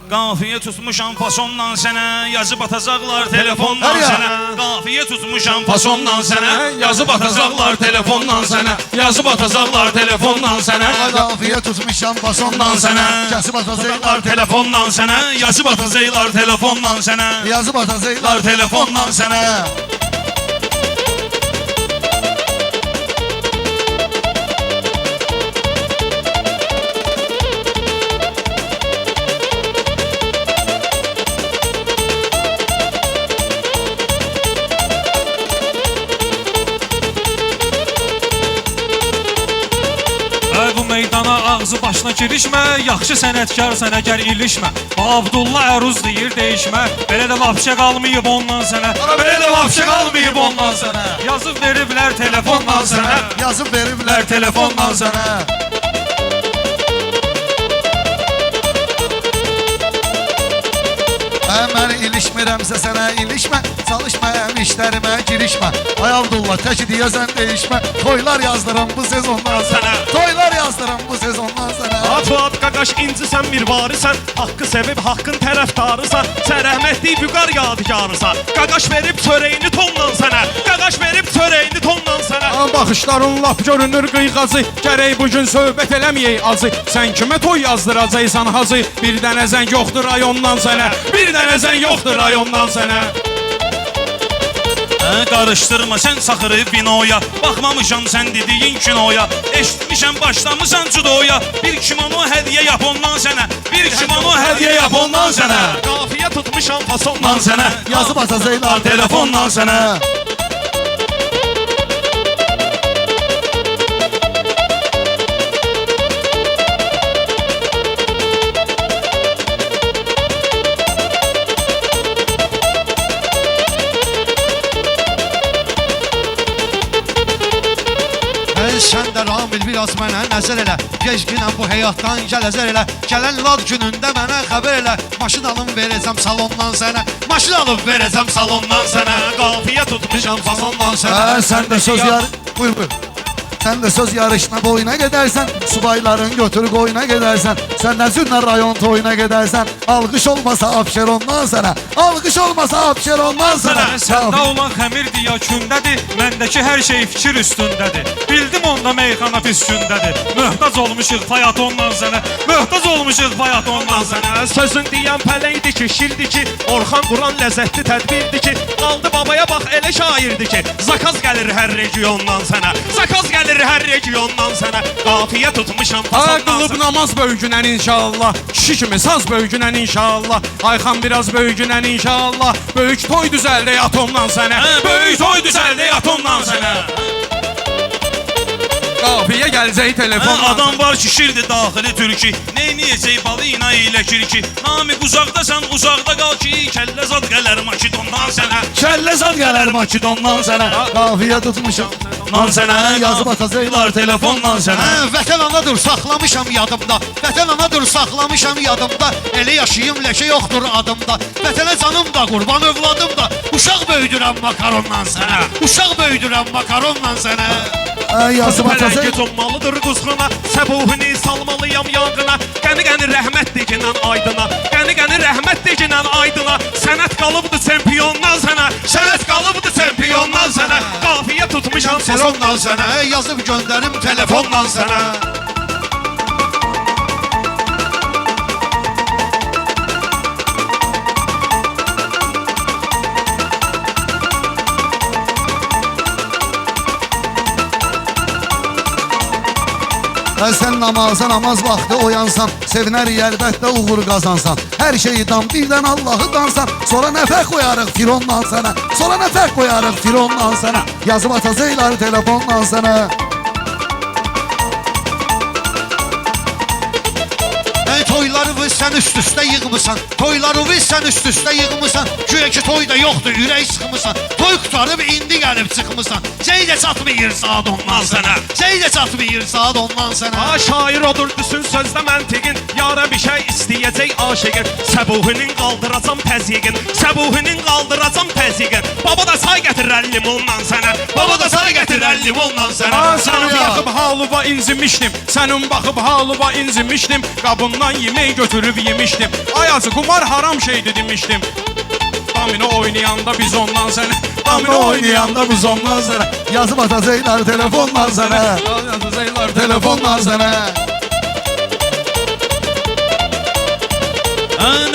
Qafiyə tutmuşam fasondan sənə, yazıb atacaqlar telefondan sənə. Qafiyə tutmuşam fasondan sənə, yazıb atacaqlar telefondan sənə. Yazıb atacaqlar telefondan sənə. Qafiyə tutmuşam fasondan sənə, kəsib atacaqlar telefondan sənə. Yazıb atacaqlar telefondan sənə. Yazıb atacaqlar telefondan sənə. Meydana ağzı başına girişmə, yaxşı sənətkar əgər ilişmə. Abdullah Əruz deyir deyişmə, belə də vapşə qalmayıb ondan sənə. Belə də vapşə qalmayıb ondan sənə. Yazıb veriblər telefondan sənə. Yazıb veriblər telefondan sənə. Mən ilişmirəmsə sənə ilişmə, çalışma işlərimə girişmə. Ay Abdullah təki deyəsən deyişmə, toylar yazdırım bu sezondan sənə. Toylar yazdırım bu sezondan sənə. Fuad qaqaş incisən, mirvarisən, haqqı sevib haqqın tərəfdarısan, sən rəhmətli vüqar yadigarısan. Qaqaş verib çörəyini tondan sənə, qaqaş verib çörəyini tondan sənə. Baxışların lap görünür qıyğazı, gərək bugün söhbət eləməyək azı. Sən kimə toy yazdıracaqsan hazı, bir dənə zəng yoxdur rayondan sənə. Bir dənə zəng yoxdur rayondan sənə. Qarışdırma sən saxırı binoya, baxmamışam sən dediyin kinoya. Eşitmişəm başlamışsan judoya, bir kimono hədiyə yap ondan sənə. Bir kimono hədiyə yap ondan sənə. Qafiyə tutmuşam fasondan sənə. Yazıb atacaqlar telefondan sənə. Sən də Ramil biraz mənə nəzər elə, gecginəm bu həyatdan gələzər elə. Gələn lad günündə mənə xəbər elə, maşın alım verəcəm salondan sənə. Maşın alım verəcəm salondan sənə. Qafiyə tutmuşam fasondan sənə. Sən də söz buyur buyur. Sən də söz yarışına boyuna gedərsən, subayların götür qoyuna gedərsən. Sən də zünnə rayon toyuna gedərsən, alqış olmasa Abşerondan sənə. Alqış olmasa Abşerondan sənə. Səndə olan xəmirdir ya kündədir, məndəki hər şey fikir üstündədir. Bildim onda meyxana pis gündədir, möhtac olmuşuq fayatondan sənə. Möhtac olmuşuq fayatondan sənə. Sözün deyən pələkdir ki, şirdir ki, Orxan Quran ləzzətli tədbirdir ki, qaldı babaya bax elə şairdir ki, zakaz gəlir hər regiondan sənə. Zakaz gəlir hər regiondan sənə. Qafiyə tutmuşam fasondan sənə. Qılıb namaz böyügünən inşallah, kişi kimi saz böyügünən inşallah. Ayxan biraz böyügünən inşallah, böyük toy düzəldə yatomdan sənə. Böyük toy düzəldə yatomdan sənə. Qafiyə gələcək telefondan. Adam var ki şirdi daxili türkü, neyniyəcək balı ina ilə kirki. Namiq uzaqdasan uzaqda qal ki, kəllə zad gələr Makedondan sənə. Kəllə zad gələr Makedondan sənə. Qafiyə tutmuşam Nan sənə, yazıb atacaqlar telefondan sənə. Vətən anadır saxlamışam yadımda, vətən anadır saxlamışam yadımda. Elə yaşayım ləkə yoxdur adımda, vətənə canım da qurban övladım da. Uşaq böyüdürəm makarondan sənə, uşaq böyüdürəm makarondan sənə. Yazıb atacaqlar. Pələngi olmalıdır quzğuna, səbuhini salmalıyam yanğına. Qəni-qəni rəhmət deginən aydına, qəni-qəni rəhmət deginən aydına. Sənət qalıbdı çempiondan sənə, sənət qalıbdı çempiondan sənə. Qafiyə tutmuşam Salondan sənə, yazıb göndərim telefondan sənə. Sən namaza namaz vaxtı oyansan, sevinərik əlbəttə uğur qazansan. Hər şeyi dan birdən Allahı dansan, sonra nə fərq qoyarıq firondan sənə. Sonra nə fərq qoyarıq firondan sənə. Yazıb atacaqlar telefondan sənə. Toyları sən üst-üstə yığmısan, toyları sən üst-üstə yığmısan. Güya ki toyda yoxdur, ürək sıxmısan. Toy qutarıb indi gəlib çıxmısan. Şeydə çatmayır saat ondan sənə, şeydə çatmayır saat ondan sənə. Şair odur düşün sözdə məntiqin, yara bir şey istəyəcək aşiqin. Səbuhinin qaldıracam təzyiqin, səbuhinin qaldıracam təzyiqin. Baba da say gətirər limondan sənə, baba da say gətirər limondan sənə. Sənin baxıb halıva incinmişdim, sənin baxıb halıva incinmişdim. Qabından yemək götürüb yemişdim. Ayazı qumar haram şeydi demişdim. Domino oynayanda biz ondan sənə, Domino oynayanda biz ondan sənə yazıb atacaqlar telefondan sənə. Yazacaqlar Telefondan sənə.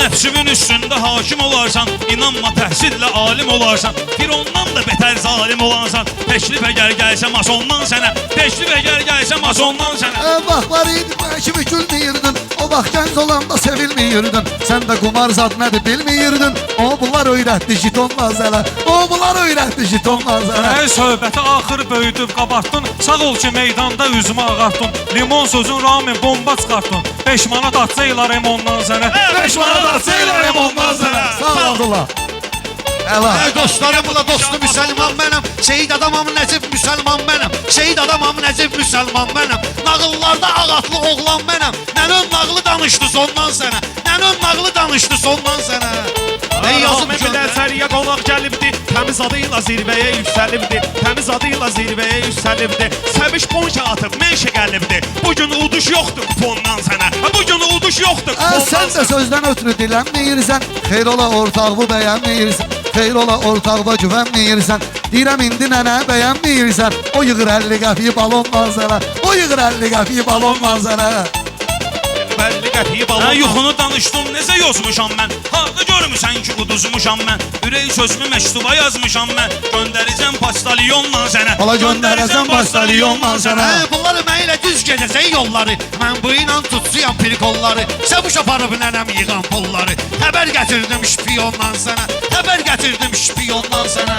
Nəfsümün üstündə hakim olarsan, inanma təhsillə alim olarsan, Firondan da betər zalim olarsan. Təklif əgər gəlsə masondan sənə, təklif əgər gəlsə masondan sənə. Vaxtlar idi kimi gülməyirdin, o vaxt gənc olanda sevilməyirdin. Sən də qumar zad nədir bilməyirdin, o bunlar öyrətdi jitondan sənə. O bunlar öyrətdi jitondan sənə. Söhbəti axır böyüdüb qabartdın. Sağ ol ki meydanda üzümə ağartdın. Limon sözün ramin bomba çıxartdın. 5 manat atsaylar ondan sənə. 5 manat atsaylar ondan sənə. Sağ ol Abdullah. Əla. Dostlarımla dostu müsəlman mənəm. Şehid adamam Nəcib müsəlman mənəm. Şehid adamam Nəcib müsəlman mənəm. Nağıllarda ağatlı oğlan mənəm. Nənəm nağılı danışdı sondan sənə. Nənəm nağılı danışdı sondan sənə. Ey yazım Rahmetli Əsəriyə qonaq gəlibdi, təmiz adıyla zirvəyə yüksəlibdi, təmiz adıyla zirvəyə yüksəlibdi. Səbiş ponça atıb menşə qəlibdi. Bugün uduş yoxdur kupondan sənə. Bugün uduş yoxdur kupondan Sən də sözdən ötürü dilənməyirsən. Xeyr ola ortağımı bəyənməyirsən. Xeyr ola ortağıma güvənməyirsən. Deyirəm indi nənə bəyənməyirsən. O yığır 50 qəpiyi balondan sənə. O yığır 50 qəpiyi balondan sənə. 50 qəpiyi balon. Yuxunu danışdım, necə yozmuşam mən. Harda görmüsən ki uduzmuşam mən. Ürək sözümü məktuba yazmışam mən. Göndərəcəm postalyonla sənə. Hala göndərəcəm postalyonla sənə. Bunları mənlə düz gedəcək yolları. Mən bu ilə tutsuyam pirkolları. Səbuş aparıb nənəm yığan pulları. Xəbər gətirdim şpiyondan sənə. Xəbər gətirdim şpiyondan sənə.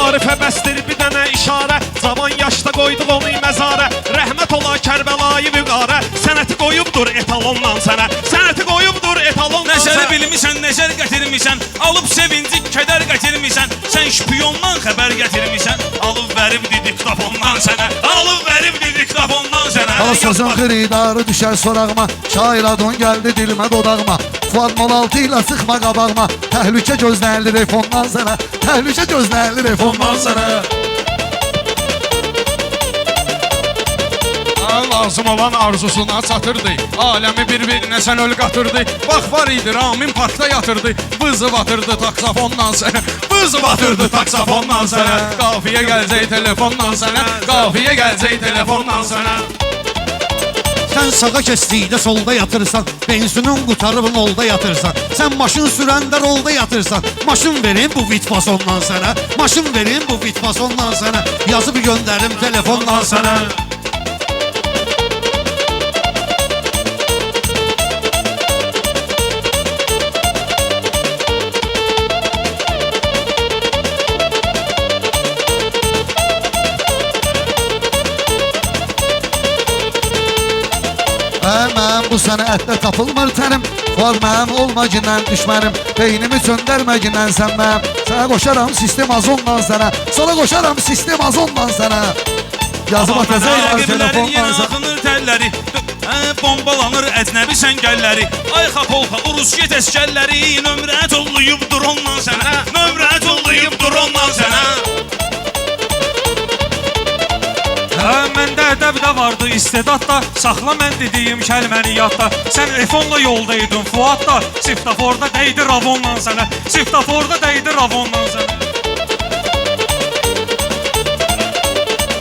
Arifə bəsdir bir dənə işarə. Zaman yaşda qoyduq onu məzarə. Rəhmət ola Kərbəlayı vüqarə. Sənəti qoyubdur etalondan sənə. Sənəti qoyubdur etalondan Nəzəri sənə. bilmisən, nəzər gətirmisən. Alıb sevinci, kədər gətirmisən. Sən şpiyondan xəbər gətirmisən. Alıb verib diktafondan sənə. Alıb verib diktafondan sənə. Hala sözün xiridarı düşər sorağıma. Şair adın gəldi dilimə dodağıma. Fuad 06 ilə sıxma qabağıma. Təhlükə gözlənilir iPhone-dan sənə. Təhlükə gözlənilir iPhone-dan sənə. Lazım olan arzusuna çatırdı. Aləmi bir-birinə sən öl qatırdı. Bax var idi Ramin parkda yatırdı. Vızı batırdı taksafondan sənə. Vızı batırdı taksafondan sənə. Qafiyə gələcək telefondan sənə. Qafiyə gələcək telefondan sənə. Sən sağa keçdikdə solda yatırsan. Benzinin qutarıb nolda yatırsan. Sən maşın sürəndə rolda yatırsan. Maşın verin bu vitfasondan sənə. Maşın verin bu vitfasondan sənə. Yazıb göndərim telefondan sənə. Mən bu sənətdə tapılmır tənim. Fuad mənim olmagindən düşmənim. Beynimi söndərməgindən sən mənim. Sənə qoşaram sistem azondan sənə. Sonra qoşaram sistem azondan sənə. Yazıb atacaqlar telefondan sənə. Axınır təlləri. Bombalanır əcnəbi səngəlləri. Ay xapolxa urus get əskərləri. Nömrə tollayıbdır ondan sənə. Nömrə tollayıbdır ondan sənə. Məndə ədəb də vardı, istedad da. Saxla mən dediyim kəlməni yadda. Sən iPhone-la yoldaydın Fuad da. Siftaforda dəydi Ravondan sənə. Siftaforda dəydi Ravondan sənə.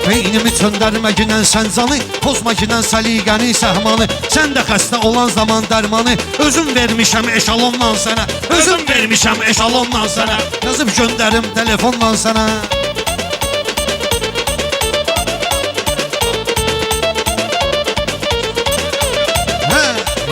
Beynimi söndərməginən sən canı, pozmaginən səliqəni, səhmanı. Sən də xəstə olan zaman dərmanı. Özüm vermişəm eşalondan sənə. Özüm vermişəm eşalondan sənə. Yazıb göndərim telefondan sənə.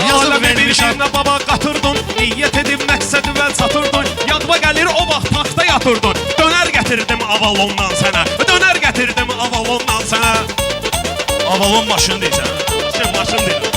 Yazıb vermişəm də baba qatırdın. Niyyət edib məqsədi vəl çatırdın. Yadıma gəlir o vaxt parkda yatırdın. Dönər gətirdim Avalondan sənə. Dönər gətirdim Avalondan sənə. Avalon maşını deyirsən. Maşın deyil.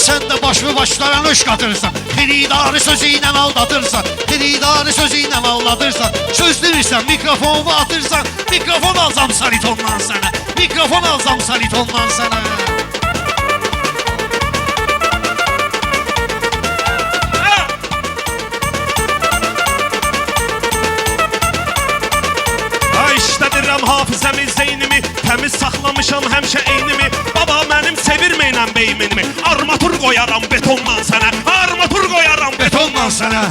Sən də başlaran öş qatırsan. Xiridarı sözü ilə aldatırsan. Xiridarı sözü ilə aldatırsan. Sözlürsən, mikrofonu atırsan. Mikrofon alsam saritondan sənə. Mikrofon alsam saritondan sənə. hafizəmi, zeynimi təmiz saxlamışam həmişə eynimi. Baba mənim sevirməyən beyminimi. Armatur qoyaram betondan sənə. Armatur qoyaram betondan sənə.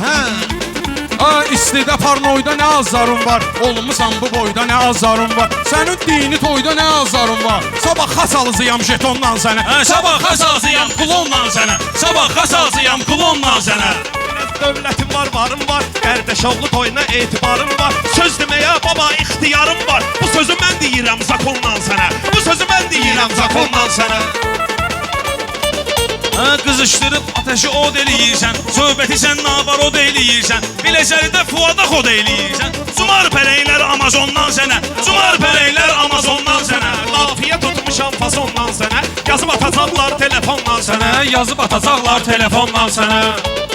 İstidə parnoyda nə azarın var, olmusan bu boyda nə azarın var. Sənin dini toyda nə azarın var. Sabah xas alıcıyam jetondan sənə. Sabah xasazıyam kulonla sənə. Sabah xasazıyam kulonla sənə. Dövlətim var, varım var. Qardaşoğlu toyuna etibarım var. Söz deməyə baba ixtiyarım var. Bu sözü mən deyirəm zakondan sənə. Bu sözü mən deyirəm zakondan sənə. Qızışdırıb ateşi od eləyirsən. Söhbəti sən nabarod eləyirsən. Biləcəridə fuada xod eləyirsən. Cumar pələklər Amazondan sənə. Cumar pələklər Amazondan sənə. Qafiyə tutmuşam fasondan sənə. Yazıb atacaqlar telefondan sənə. Yazıb atacaqlar telefondan sənə.